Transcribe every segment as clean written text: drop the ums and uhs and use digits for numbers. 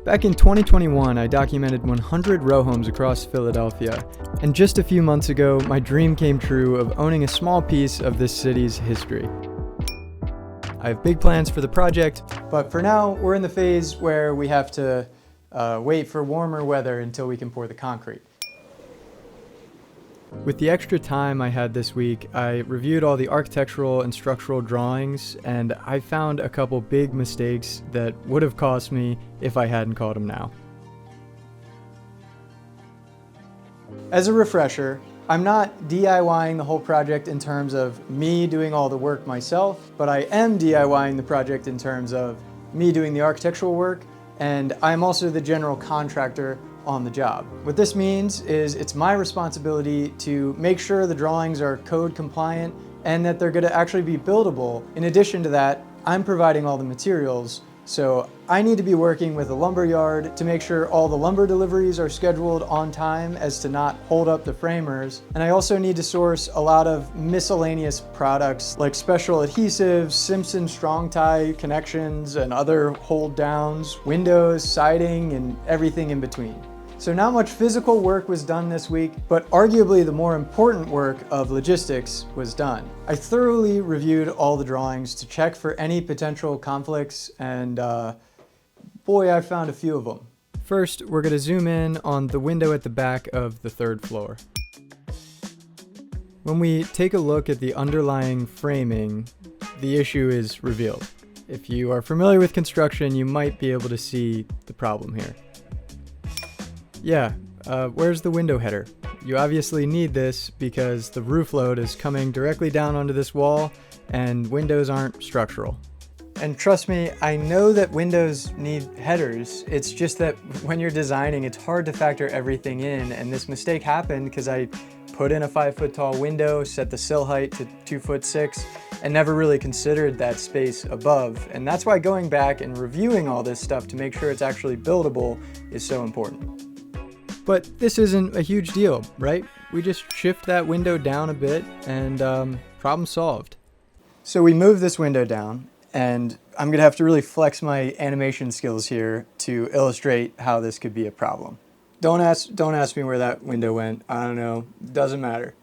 Back in 2021, I documented 100 row homes across Philadelphia, and just a few months ago, my dream came true of owning a small piece of this city's history. I have big plans for the project, but for now, we're in the phase where we have to wait for warmer weather until we can pour the concrete. With the extra time I had this week, I reviewed all the architectural and structural drawings, and I found a couple big mistakes that would have cost me if I hadn't caught them now. As a refresher, I'm not DIYing the whole project in terms of me doing all the work myself, but I am DIYing the project in terms of me doing the architectural work, and I'm also the general contractor on the job. What this means is it's my responsibility to make sure the drawings are code compliant and that they're going to actually be buildable. In addition to that, I'm providing all the materials, so I need to be working with a lumber yard to make sure all the lumber deliveries are scheduled on time as to not hold up the framers. And I also need to source a lot of miscellaneous products like special adhesives, Simpson strong tie connections and other hold downs, windows, siding, and everything in between. So not much physical work was done this week, but arguably the more important work of logistics was done. I thoroughly reviewed all the drawings to check for any potential conflicts, and boy, I found a few of them. First, we're going to zoom in on the window at the back of the third floor. When we take a look at the underlying framing, the issue is revealed. If you are familiar with construction, you might be able to see the problem here. Yeah, where's the window header? You obviously need this because the roof load is coming directly down onto this wall and windows aren't structural. And trust me, I know that windows need headers. It's just that when you're designing, it's hard to factor everything in, and this mistake happened because I put in a 5-foot tall window, set the sill height to 2'6", and never really considered that space above. And that's why going back and reviewing all this stuff to make sure it's actually buildable is so important. But this isn't a huge deal, right? We just shift that window down a bit and problem solved. So we move this window down, and I'm gonna have to really flex my animation skills here to illustrate how this could be a problem. Don't ask me where that window went. I don't know, doesn't matter.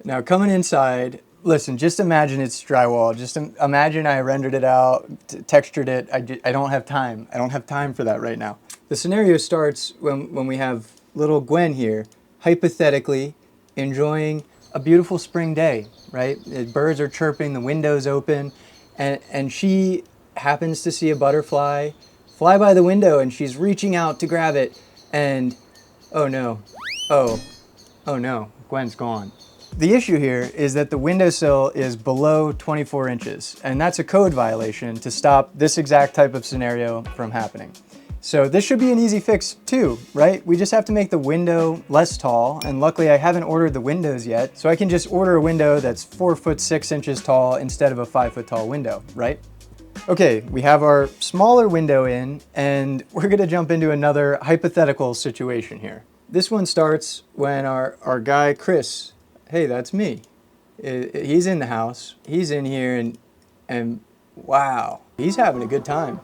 Now coming inside, listen, just imagine it's drywall. Just imagine I rendered it out, textured it. I don't have time. I don't have time for that right now. The scenario starts when we have little Gwen here, hypothetically enjoying a beautiful spring day, right? The birds are chirping, the window's open, and she happens to see a butterfly fly by the window, and she's reaching out to grab it, and oh no, oh no, Gwen's gone. The issue here is that the windowsill is below 24 inches, and that's a code violation to stop this exact type of scenario from happening. So this should be an easy fix too, right? We just have to make the window less tall, and luckily I haven't ordered the windows yet, so I can just order a window that's 4'6" tall instead of a 5-foot tall window, right? Okay, we have our smaller window in, and we're gonna jump into another hypothetical situation here. This one starts when our guy Chris, hey, that's me. He's in the house, he's in here, and wow, he's having a good time.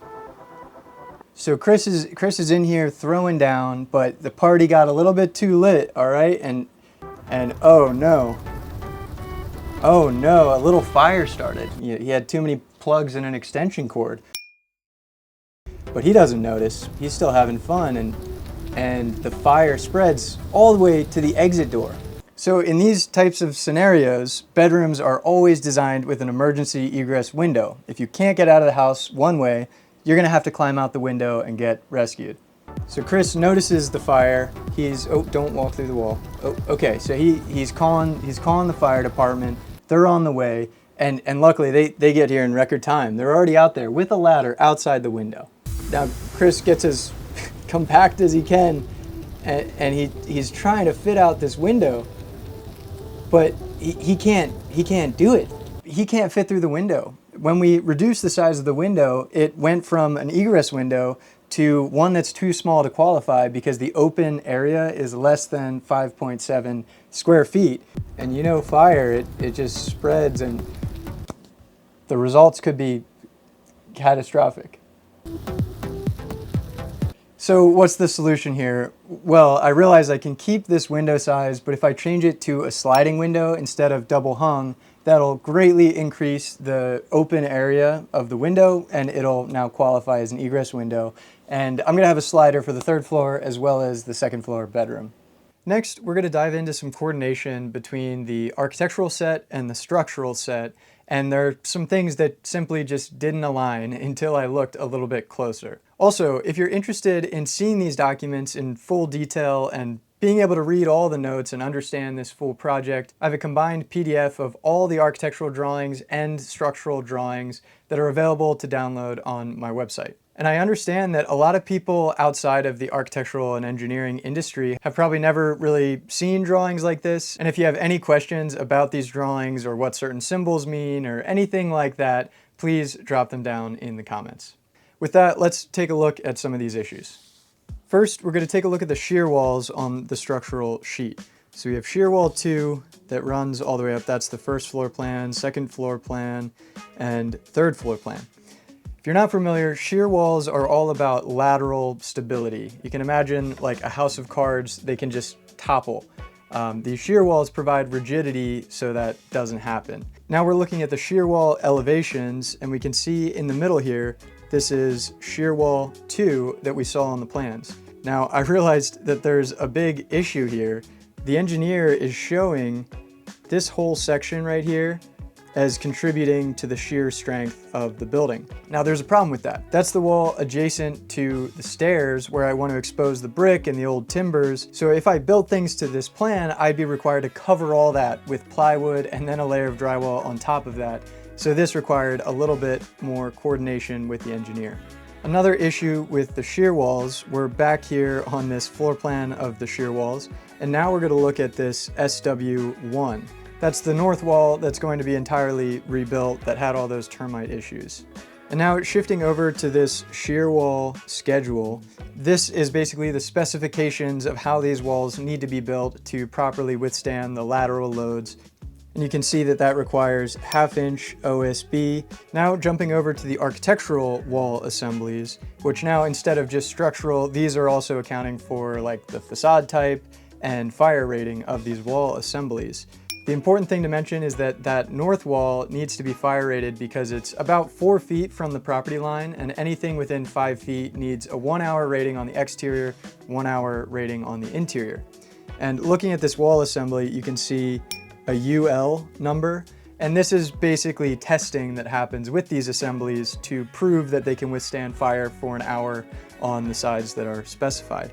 So Chris is in here throwing down, but the party got a little bit too lit, all right? And oh no, a little fire started. He had too many plugs and an extension cord. But he doesn't notice. He's still having fun, and the fire spreads all the way to the exit door. So in these types of scenarios, bedrooms are always designed with an emergency egress window. If you can't get out of the house one way, you're gonna have to climb out the window and get rescued. So Chris notices the fire. Oh, don't walk through the wall. Oh, okay, so he's calling the fire department. They're on the way, and luckily they get here in record time. They're already out there with a ladder outside the window. Now Chris gets as compact as he can, and he's trying to fit out this window, but he can't do it. He can't fit through the window. When we reduced the size of the window, it went from an egress window to one that's too small to qualify because the open area is less than 5.7 square feet. And you know, fire, it just spreads, and the results could be catastrophic. So what's the solution here? Well, I realize I can keep this window size, but if I change it to a sliding window instead of double hung, that'll greatly increase the open area of the window, and it'll now qualify as an egress window. And I'm gonna have a slider for the 3rd floor as well as the 2nd floor bedroom. Next, we're gonna dive into some coordination between the architectural set and the structural set. And there are some things that simply just didn't align until I looked a little bit closer. Also, if you're interested in seeing these documents in full detail and being able to read all the notes and understand this full project, I have a combined PDF of all the architectural drawings and structural drawings that are available to download on my website. And I understand that a lot of people outside of the architectural and engineering industry have probably never really seen drawings like this. And if you have any questions about these drawings or what certain symbols mean or anything like that, please drop them down in the comments. With that, let's take a look at some of these issues. First, we're going to take a look at the shear walls on the structural sheet. So we have shear wall 2 that runs all the way up. That's the 1st floor plan, 2nd floor plan, and 3rd floor plan. If you're not familiar, shear walls are all about lateral stability. You can imagine like a house of cards, they can just topple. These shear walls provide rigidity so that doesn't happen. Now we're looking at the shear wall elevations, and we can see in the middle here, this is shear wall 2 that we saw on the plans. Now I realized that there's a big issue here. The engineer is showing this whole section right here as contributing to the shear strength of the building. Now there's a problem with that. That's the wall adjacent to the stairs where I want to expose the brick and the old timbers. So if I built things to this plan, I'd be required to cover all that with plywood and then a layer of drywall on top of that. So this required a little bit more coordination with the engineer. Another issue with the shear walls, we're back here on this floor plan of the shear walls, and now we're going to look at this SW1. That's the north wall that's going to be entirely rebuilt that had all those termite issues. And now shifting over to this shear wall schedule, this is basically the specifications of how these walls need to be built to properly withstand the lateral loads. And you can see that that requires 1/2 inch OSB. Now jumping over to the architectural wall assemblies, which now instead of just structural, these are also accounting for like the facade type and fire rating of these wall assemblies. The important thing to mention is that that north wall needs to be fire rated because it's about 4 feet from the property line, and anything within 5 feet needs a 1-hour rating on the exterior, 1-hour rating on the interior. And looking at this wall assembly, you can see a UL number, and this is basically testing that happens with these assemblies to prove that they can withstand fire for an hour on the sides that are specified.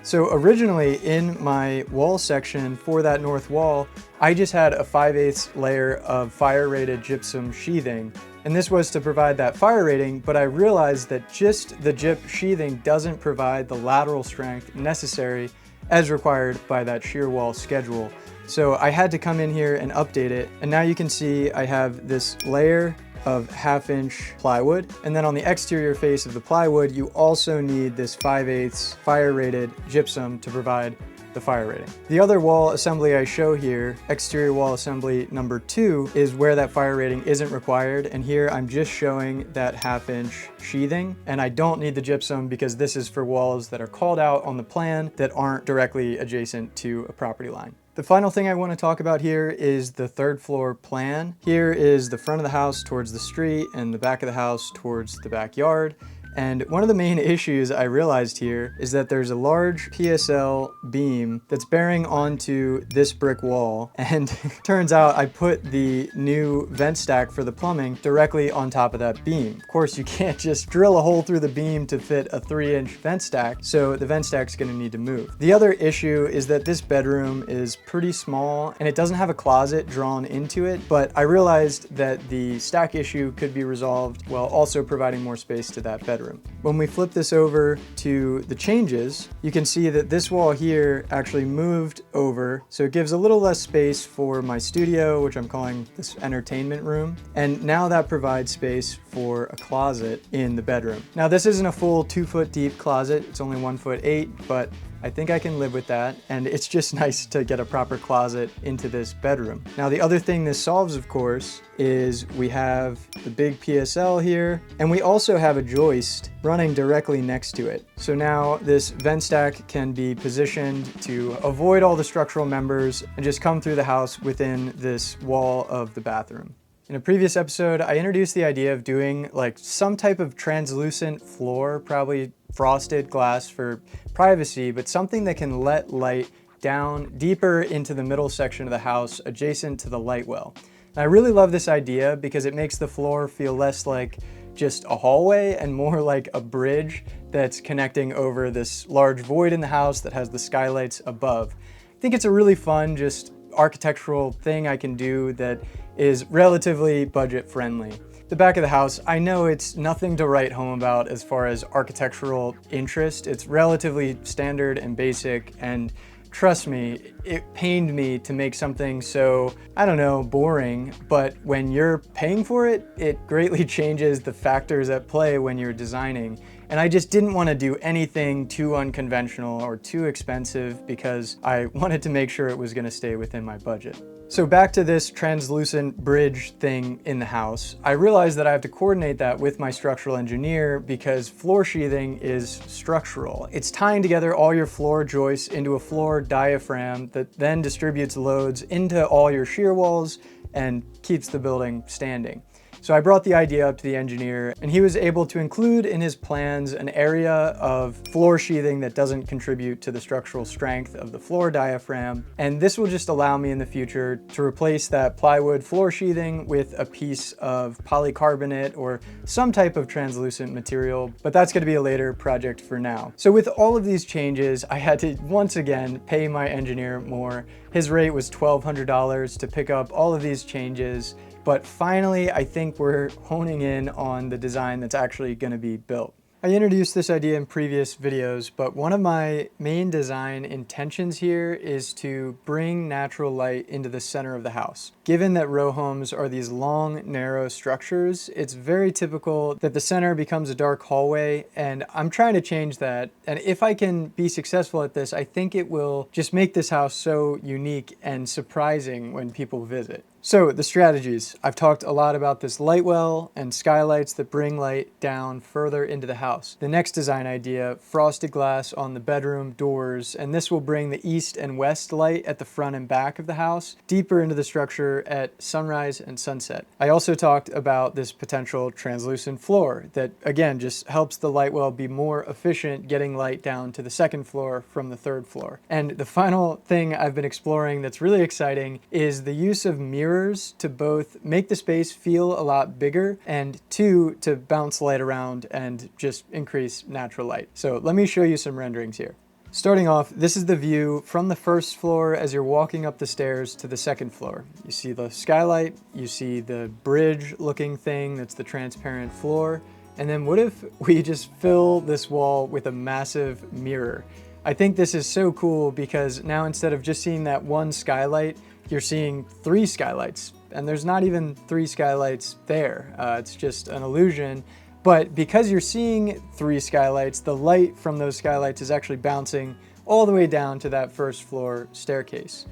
So originally in my wall section for that north wall, I just had a 5/8 layer of fire rated gypsum sheathing. And this was to provide that fire rating, but I realized that just the gyp sheathing doesn't provide the lateral strength necessary as required by that shear wall schedule. So I had to come in here and update it. And now you can see I have this layer of 1/2 inch plywood. And then on the exterior face of the plywood, you also need this 5/8 fire rated gypsum to provide the fire rating. The other wall assembly I show here, exterior wall assembly number 2, is where that fire rating isn't required. And here I'm just showing that 1/2 inch sheathing. And I don't need the gypsum because this is for walls that are called out on the plan that aren't directly adjacent to a property line. The final thing I want to talk about here is the 3rd floor plan. Here is the front of the house towards the street and the back of the house towards the backyard. And one of the main issues I realized here is that there's a large PSL beam that's bearing onto this brick wall. And turns out I put the new vent stack for the plumbing directly on top of that beam. Of course, you can't just drill a hole through the beam to fit a 3-inch vent stack, so the vent stack's gonna need to move. The other issue is that this bedroom is pretty small and it doesn't have a closet drawn into it, but I realized that the stack issue could be resolved while also providing more space to that bedroom. When we flip this over to the changes, you can see that this wall here actually moved over, so it gives a little less space for my studio, which I'm calling this entertainment room. And now that provides space for a closet in the bedroom. Now this isn't a full 2 foot deep closet, it's only 1'8", but I think I can live with that, and it's just nice to get a proper closet into this bedroom. Now, the other thing this solves, of course, is we have the big PSL here, and we also have a joist running directly next to it. So now this vent stack can be positioned to avoid all the structural members and just come through the house within this wall of the bathroom. In a previous episode, I introduced the idea of doing like some type of translucent floor, probably frosted glass for privacy, but something that can let light down deeper into the middle section of the house adjacent to the light well. And I really love this idea because it makes the floor feel less like just a hallway and more like a bridge that's connecting over this large void in the house that has the skylights above. I think it's a really fun, just architectural thing I can do that is relatively budget friendly. The back of the house, I know it's nothing to write home about as far as architectural interest. It's relatively standard and basic, and trust me, it pained me to make something so, I don't know, boring, but when you're paying for it, it greatly changes the factors at play when you're designing. And I just didn't want to do anything too unconventional or too expensive because I wanted to make sure it was going to stay within my budget. So back to this translucent bridge thing in the house, I realized that I have to coordinate that with my structural engineer because floor sheathing is structural. It's tying together all your floor joists into a floor diaphragm that then distributes loads into all your shear walls and keeps the building standing. So I brought the idea up to the engineer, and he was able to include in his plans an area of floor sheathing that doesn't contribute to the structural strength of the floor diaphragm. And this will just allow me in the future to replace that plywood floor sheathing with a piece of polycarbonate or some type of translucent material, but that's going to be a later project for now. So with all of these changes, I had to once again pay my engineer more. His rate was $1,200 to pick up all of these changes. But finally, I think we're honing in on the design that's actually going to be built. I introduced this idea in previous videos, but one of my main design intentions here is to bring natural light into the center of the house. Given that row homes are these long, narrow structures, it's very typical that the center becomes a dark hallway, and I'm trying to change that. And if I can be successful at this, I think it will just make this house so unique and surprising when people visit. So the strategies. I've talked a lot about this light well and skylights that bring light down further into the house. The next design idea, frosted glass on the bedroom doors, and this will bring the east and west light at the front and back of the house deeper into the structure at sunrise and sunset. I also talked about this potential translucent floor that again just helps the light well be more efficient getting light down to the second floor from the third floor. And the final thing I've been exploring that's really exciting is the use of mirrors to both make the space feel a lot bigger and two, to bounce light around and just increase natural light. So let me show you some renderings here. Starting off, this is the view from the first floor as you're walking up the stairs to the second floor. You see the skylight, you see the bridge looking thing that's the transparent floor, and then what if we just fill this wall with a massive mirror? I think this is so cool because now instead of just seeing that one skylight, you're seeing 3 skylights, and there's not even 3 skylights there. It's just an illusion. But because you're seeing 3 skylights, the light from those skylights is actually bouncing all the way down to that first floor staircase.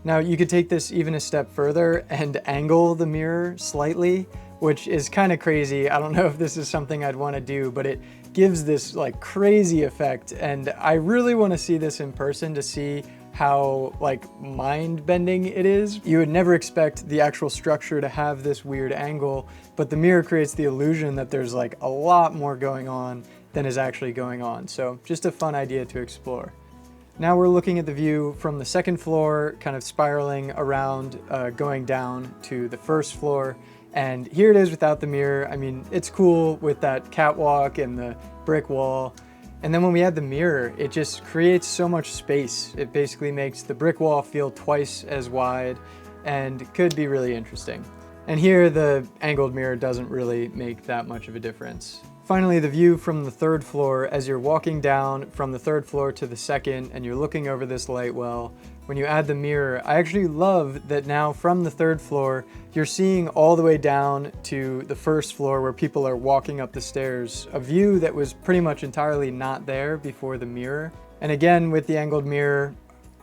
Now you could take this even a step further and angle the mirror slightly, which is kind of crazy. I don't know if this is something I'd want to do, but it gives this like crazy effect. And I really want to see this in person to see how like mind-bending it is. You would never expect the actual structure to have this weird angle, but the mirror creates the illusion that there's like a lot more going on than is actually going on. So just a fun idea to explore. Now we're looking at the view from the second floor, kind of spiraling around, going down to the first floor. And here it is without the mirror. I mean, it's cool with that catwalk and the brick wall. And then when we add the mirror, it just creates so much space. It basically makes the brick wall feel twice as wide and could be really interesting. And here the angled mirror doesn't really make that much of a difference. Finally, the view from the third floor as you're walking down from the third floor to the second and you're looking over this light well. When you add the mirror, I actually love that now from the third floor, you're seeing all the way down to the first floor where people are walking up the stairs, a view that was pretty much entirely not there before the mirror. And again, with the angled mirror,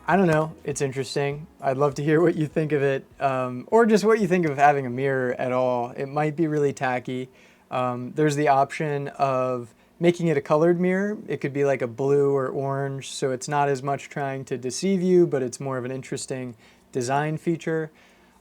I don't know, it's interesting. I'd love to hear what you think of it, or just what you think of having a mirror at all. It might be really tacky. There's the option of making it a colored mirror. It could be like a blue or orange, so it's not as much trying to deceive you, but it's more of an interesting design feature.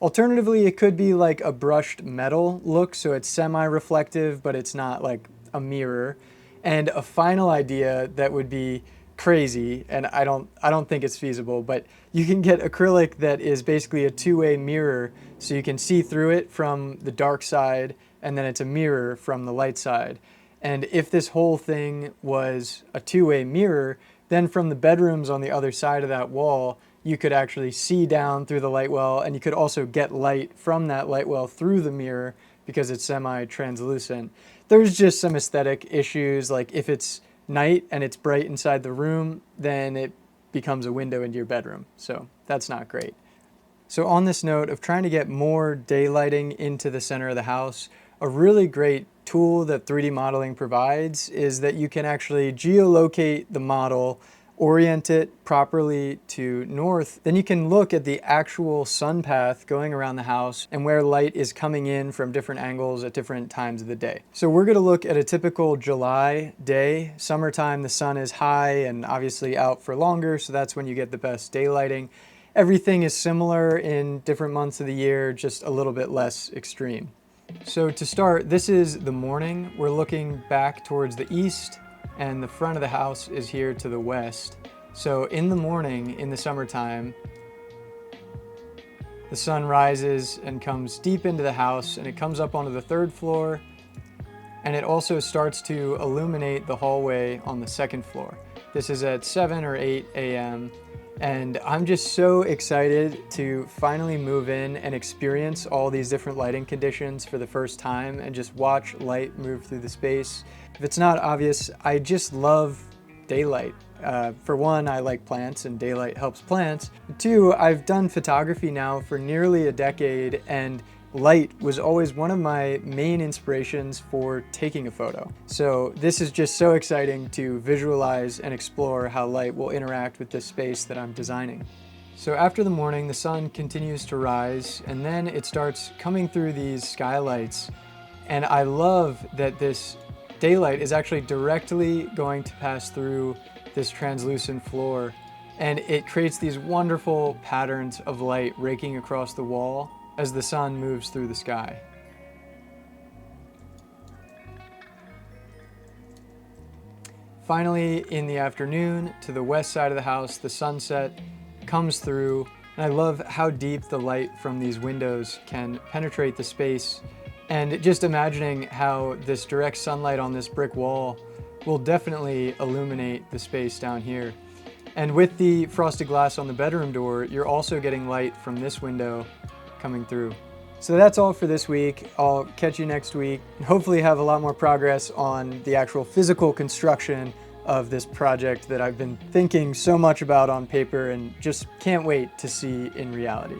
Alternatively, it could be like a brushed metal look, so it's semi-reflective, but it's not like a mirror. And a final idea that would be crazy, and I don't think it's feasible, but you can get acrylic that is basically a two-way mirror, so you can see through it from the dark side, and then it's a mirror from the light side. And if this whole thing was a two-way mirror, then from the bedrooms on the other side of that wall, you could actually see down through the light well, and you could also get light from that light well through the mirror because it's semi-translucent. There's just some aesthetic issues, like if it's night and it's bright inside the room, then it becomes a window into your bedroom. So that's not great. So on this note of trying to get more daylighting into the center of the house, a really great tool that 3D modeling provides is that you can actually geolocate the model, orient it properly to north, then you can look at the actual sun path going around the house and where light is coming in from different angles at different times of the day. So we're going to look at a typical July day. Summertime, the sun is high and obviously out for longer, so that's when you get the best daylighting. Everything is similar in different months of the year, just a little bit less extreme. So to start, this is the morning. We're looking back towards the east, and the front of the house is here to the west. So in the morning, in the summertime, the sun rises and comes deep into the house, and it comes up onto the third floor, and it also starts to illuminate the hallway on the second floor. This is at 7 or 8 a.m. And I'm just so excited to finally move in and experience all these different lighting conditions for the first time and just watch light move through the space. If it's not obvious, I just love daylight. For one, I like plants and daylight helps plants. Two, I've done photography now for nearly a decade, and light was always one of my main inspirations for taking a photo. So this is just so exciting to visualize and explore how light will interact with this space that I'm designing. So after the morning, the sun continues to rise, and then it starts coming through these skylights. And I love that this daylight is actually directly going to pass through this translucent floor, and it creates these wonderful patterns of light raking across the wall as the sun moves through the sky. Finally, in the afternoon, to the west side of the house, the sunset comes through, and I love how deep the light from these windows can penetrate the space. And just imagining how this direct sunlight on this brick wall will definitely illuminate the space down here. And with the frosted glass on the bedroom door, you're also getting light from this window coming through. So that's all for this week. I'll catch you next week and hopefully have a lot more progress on the actual physical construction of this project that I've been thinking so much about on paper and just can't wait to see in reality.